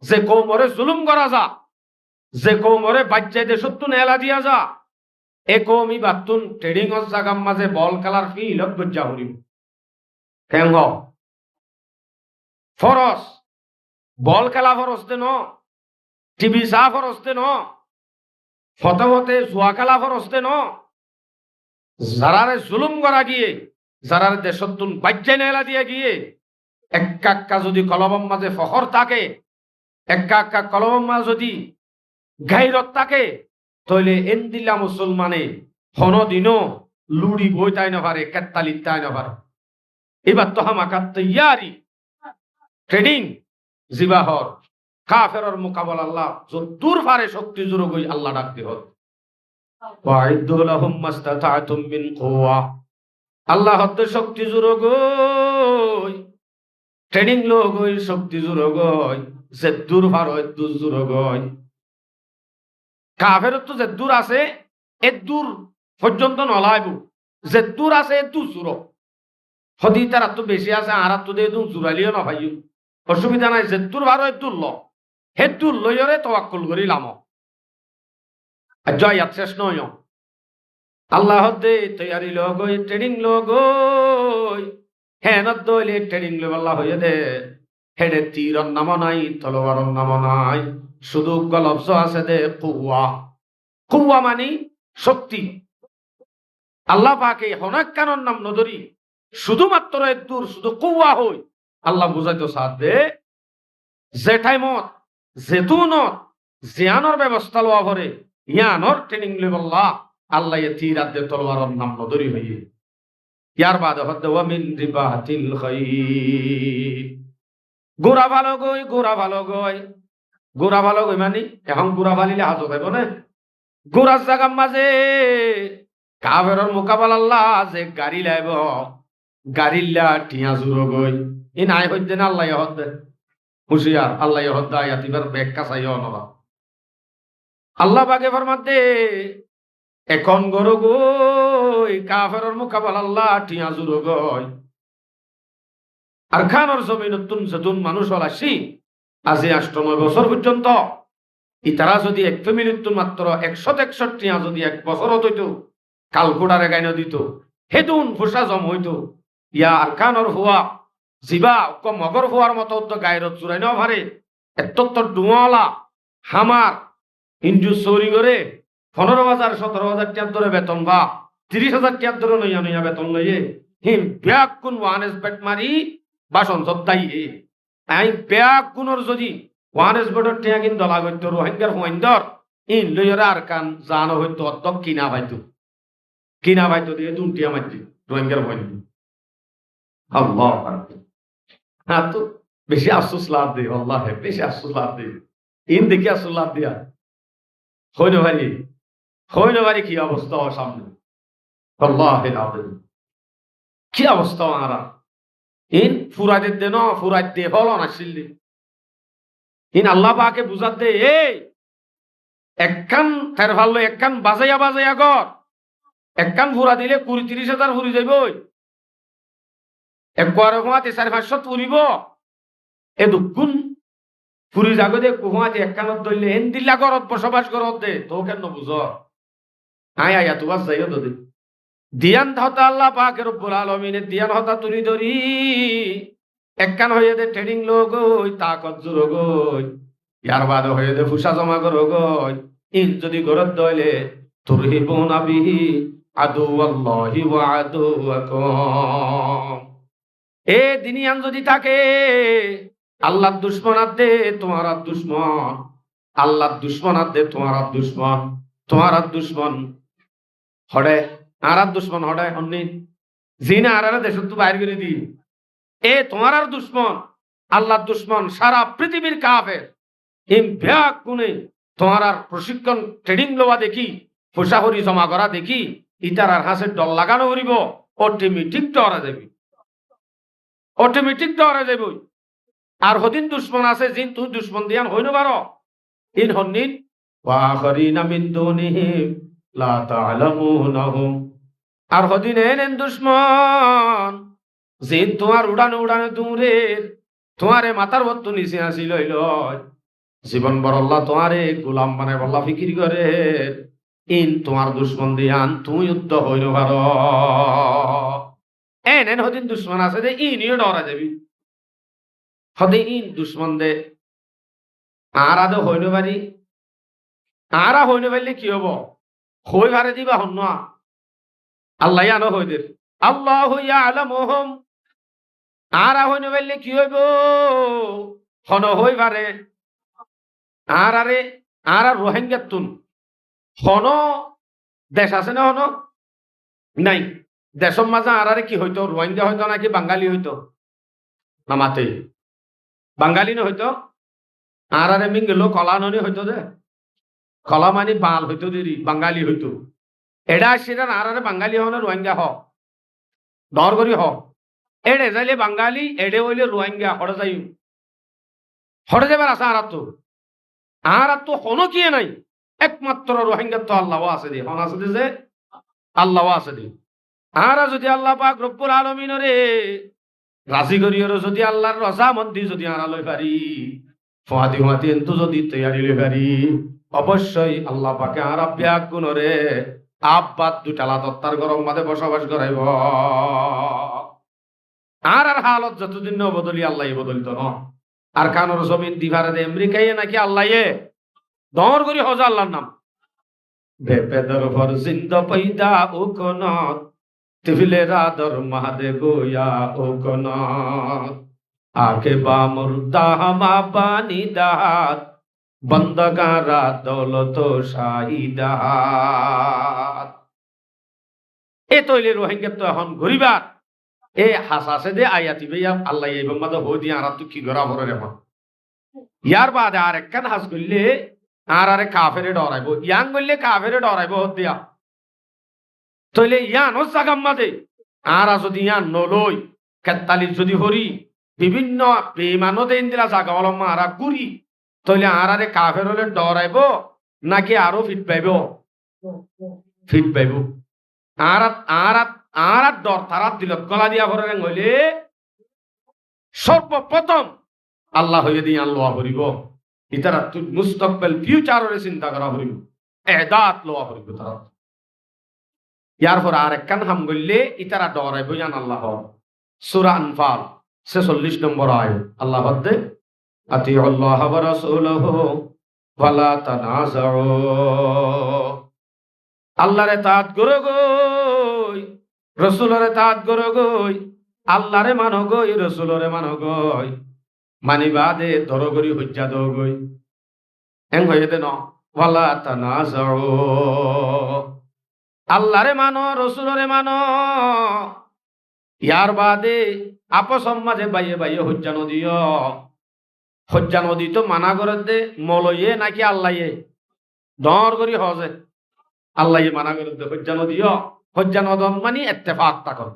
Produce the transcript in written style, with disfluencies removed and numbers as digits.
যে কৌমরে জুলুম করা যা, যে কৌমরে বাচ্চাই দেশত্তু নেলা দিয়া যা, এ কৌমি বাতুন ট্রেডিং অর জাগাম মাঝে বল খেলার ফি ইলত গজ্জা হরিম কেন ফরস বল খেলা ফরস দে ন, টিভি চা ফরস দে ন, ফতে ফতে জুয়া খেলা ফরস দে ন, যারারে জুলুম করা গিয়ে, যারারে দেশত্তুন বাচ্চাই নেলা দিয়া গিয়ে এক্কা এক্কা যদি কলবম মাঝে ফখর থাকে, এক্কা এক্কা কলবম মাঝে যদি গাইরত থাকে, তইলে এন্দিলা মুসলমানে হনদিনও লুড়ি বই তাই না পারে, কেত্তালি তাই না পারে। এবার তো হামাকাত তৈয়ারি ট্রেডিং জিবাহর কাফেরর মোকাবেলা আল্লাহ যদ্দূর পারে শক্তি জোর গই আল্লাহ ডাকতে হল। ওয়াইদু লাহুম মাস্তাতাতুম মিন কুওয়া, আল্লাহ হতে শক্তি জোর গই ট্রেনিং লোক ওই শক্তি জোর গই, যে দূর পার হয় দূর জোর গই। কাফের তো যে দূর আছে এ দূর পর্যন্ত নলাইব, যে দূর আছে এ দূর জোর হদি তারা তো বেশি আছে আর তো দিয়ে দূর জোরালিও না ভাই, অসুবিধা নাই। যে দূর ভার হয় দূর ল, হে দূর লইরে তওয়াক্কুল করিলাম। আর জয়াত শেষ নয় আল্লাহ দে তৈয়ারি লোক ওই ট্রেনিং লোক ওই হ্যাঁ নদলে ট্রেনিং লোক আল্লাহ হয়ে দে হেডে তীরর নাম নাই, তলোয়ারর নাম নাই, শুধু গলবস আছে দে কুয়া। কুয়া মানি শক্তি। আল্লাহ পাকে হনক কানর নাম নদরি শুধুমাত্র দূর শুধু কুয়া হই আল্লাহ বুঝাইতো সাথ দে। যে টাইমত যেতুনত জিয়ানোর ব্যবস্থা লওয়া ভরে ইয়ানোর ট্রেনিং লেবল্লা আল্লাহ তীর আদে তলোয়ারর নাম নদরি হইয়ে। ইয়ার বাদে হদ্দে ওয়া মিন রিবাতিল খাইল, গোড়া ভালো গই, গোড়া ভালো গই, গোড়া ভালো গই মানি এখন গোড়া ভালিলে হাজত হইব না। গোড়ার জাগার মাঝে কাফেরর মোকাবেলা আল্লাহ যে গাড়ি লাইব, গাড়িল্লা টিয়া জুর গই ই নাই হইতে না আল্লাহ হদ্দে হুশিয়ার, আল্লাহ হদ্দা ইয়াতিবার ব্যাখ্যা চাইও নবা। আল্লাহ পাকে ফরমাতে এখন গরু গই কাফেরর মোকাবেলা আল্লাহ টিয়া জুর গই। আর খানোর জমিন নতুন মানুষ হল আসি আজি ৮৯ বছর পর্যন্ত ইতারা যদি এক ফ্যামিলির মাত্র ১৬১ যদি ১ বছরত হইতো কালকুড়ারে গাইন দিত হেতুন ফুসা জম হইতো। ইয়া আর খানোর হুয়া জিবা মগর হুয়ার মতো গায়ের চুরাই নেওয়া ভারে এত ডুয়ালা হামার ইঞ্জু চৌরি করে ১৫,০০০ ১৭,০০০ টাকার ধরে বেতন বা ৩০,০০০ টাকার ধরে নইয়া নইয়া বেতন লইয়ে হিম ব্যাগ কোন ওয়ানেস বেট মারি বাসন সত্তাই আই ব্যাগ কোনর যদি ওয়ানেস বেটর টিয়া কিন দলা গইতো রোহিঙ্গার হুয়াইন্দর ইন লইরা আর কান জানো হইতো অত কিনা ভাইতো দিয়ে দুটিয়া মারতি রোহিঙ্গার হুয়াইন্দ। আল্লাহ হ্যাঁ তো বেশি আফসোস লাভ দে, আল্লাহ বেশি আফসোস লাভ দে ইন দেখি আফসোস লাভ দিয়া হইন ভারি কি অবস্থা সামনে আল্লাহ কি অবস্থা আরা ইন ফুরাইদের দে ন ফুরাই দে হল নাছিল ইন আল্লাহ পাকে বুঝাত দে এই একখান তের ভালো একখান বাজাইয়া গর একখান ফুরা দিলে ২০-৩০,০০০ ফুরি যাইব একবার হুয়াতে ৪-৫০০ ফুরিব এ দুগুণ ফুরি যাগো দে কুহুয়াতে একখানত ধরলে এন দিল্লা গরত বসবাস করত দে তো কেন বুঝ আয়া তো বাস যাইও দে দিয়ান হতা আল্লাহ পাক রব্বুল আলামিনের দিয়ান হতা তুরি ধরি একখান হয়ে দে ট্রেনিং লোক ওই তাকত জোর গই ইয়ার বাদ হয়ে দে ফুসা জমা কর গই ইন যদি গরত দইলে তুরহিবুনা বিহি আদুওয়াল্লাহি ওয়া আদুওয়াকুম। এ দিনিয়ান যদি থাকে আল্লাহর দুশমন আদে তোমার আর দুশমন, আল্লাহর দুশমন আদে তোমার আর দুশমন, তোমার আর দুশমন হড়ে আর দুশ্মন হঠাৎ হননি জিনা আর দেশ বাইর করে দি এ তোমার আর দুশ্মন আল্লাহর দুশ্মন সারা পৃথিবীর কাফের হিম ব্যাগ গুনে তোমার আর প্রশিক্ষণ ট্রেনিং লওয়া দেখি পোষাহরি জমা করা দেখি ইতার আর হাসের ডল লাগানো করিব অটোমেটিক ডরা যাবি, অটোমেটিক ডরা যাবি। আর হদিন দুশ্মন আছে জিন তুই দুশ্মন দিয়ান হইন পারো ইন হন্নিন ওয়াখরিনা মিন দুনিহিম লা তা'লামুনহুম। আর হদিন এনেন দুশ্মন জিন তোমার উড়ানো দূরের তোমারে মাথার বত্তু নিচে আসি লইল জীবন বড় আল্লাহ তোমারে গোলাম মানে বল্লা ফিকির করে ইন তোমার দুশ্মন দিয়ান তুমি যুদ্ধ হইল পারো এন হদিন দুশ্মন আছে যে ইনিও ডরা যাবি হদে ইন দুশ্মন দে আর আদৌ হইল পারি আরা হইল পারলে কি হব হই ভারে দিবা হন না আল্লাহ আনো হইদের আল্লাহ হইয়া আলামহম আরা হইল পারলে কি হইব হন হই পারে আর আরে আর আর রোহিঙ্গার তুন হন দেশ আছে না হন নাই দেশের মাঝে আর আরে কি হইতো রোহিঙ্গা হইতো নাকি বাঙালি হইতো না মাতে বাঙালি না হইতো আর আরে মিঙ্গেলো কলা ননি হইতো দে কলা মানি বাল হইতো দেরি বাঙালি হইতো এডা সেটা আর আরে বাঙালি হন রোহিঙ্গা হ ডর করি হ এডে যাইলে বাঙালি এডে হইলে রোহিঙ্গা হড়ে যাই হড়ে যাবার আছে আর তো হনো কি নাই একমাত্র রোহিঙ্গা তো আল্লাহ আছে দি হন আছে যে আল্লাহ আছে দি আর যদি আল্লাহ পাক রব্বুল আলামিনরে রাজি করিয়র যদি আল্লাহর রজামন্দি যদি আনা লই পারি ফাদি ফাদি এন্তু যদি তৈয়ারি লই পারি অবশ্যই আল্লাহ পাকে আর ব্যাগ গুণরে আব্বাত দুটালা দত্তার গরম মাঝে বসবাস করাইব আর আর হালত যতদিন বদলি আল্লাহ বদলিত ন আর কানোর জমিন দিভারে দে আমেরিকায় নাকি আল্লাহ দর করি হজা আল্লাহর নাম বেপেদর ভর জিন্দ পৈদা ও কোনত তিফিলে রাদর মাহাদে গোয়া ও কোনত আকে বা মুর্দা হামা পানি দাহাত বন্দগারা দৌলত শাহিদাত এ তৈলে রোহিঙ্গা তো এখন ঘুরিবার এ হাসাসে দে আয়াতি ভাইয়া আল্লাহ এই বাম্মাদ হই দিয়ে আর তো কি গরা ভরে এখন ইয়ার বাদে আর একখান হাস করলে আর আরে কাফেরে ডরাইব ইয়াং করলে কাফেরে ডরাইব হত দিয়া তইলে ইয়ান ও জাগাম্মাদে আর যদি ইয়ান নলই কেতালি যদি হরি বিভিন্ন বেমানতে ইন্দিরা জাগা অলম মারা কুরি তইলে আর আরে কাফের হলে ডরাইব নাকি আরো ফিট পাইব ফিট পাইব আর আর আর ডর তারা দিল গলা দিয়া ভরে হইলে সর্বপ্রথম আল্লাহ হইয়ে দিয়ে আল্লাহ করিব ইতারা তুই মুস্তাকবিল ফিউচারের চিন্তা করা হইব এদাত লোয়া হইব তারা ইয়ার পর আর একখান হাম গইলে ইতারা ডরাইব জান আল্লাহ সূরা আনফাল 46 নম্বর আয়াত আল্লাহ বলতে আতি আল্লাহ ওয়া রাসূলুহু ওয়ালা তানাজাউ আল্লাহরে তাআত করো গই রাসূলের তাআত করো গই আল্লাহরে মানো গই রাসূলরে মানো গই মানিবাদে দরগরি হজ্জা দো গই এং হইতে ন ওয়ালা তানাজাউ আল্লাহরে মানো রাসূলরে মানো ইয়ার বাদে আপস মাঝে বাইয়ে বাইয়ে হজ্জা নদী তো মানা করে দে মলয়ে নাকি আল্লাহে দর করি হজে আল্লাহে মানা করে দে হজ্জা নদী নদন মানে ইত্তেফাক তা কর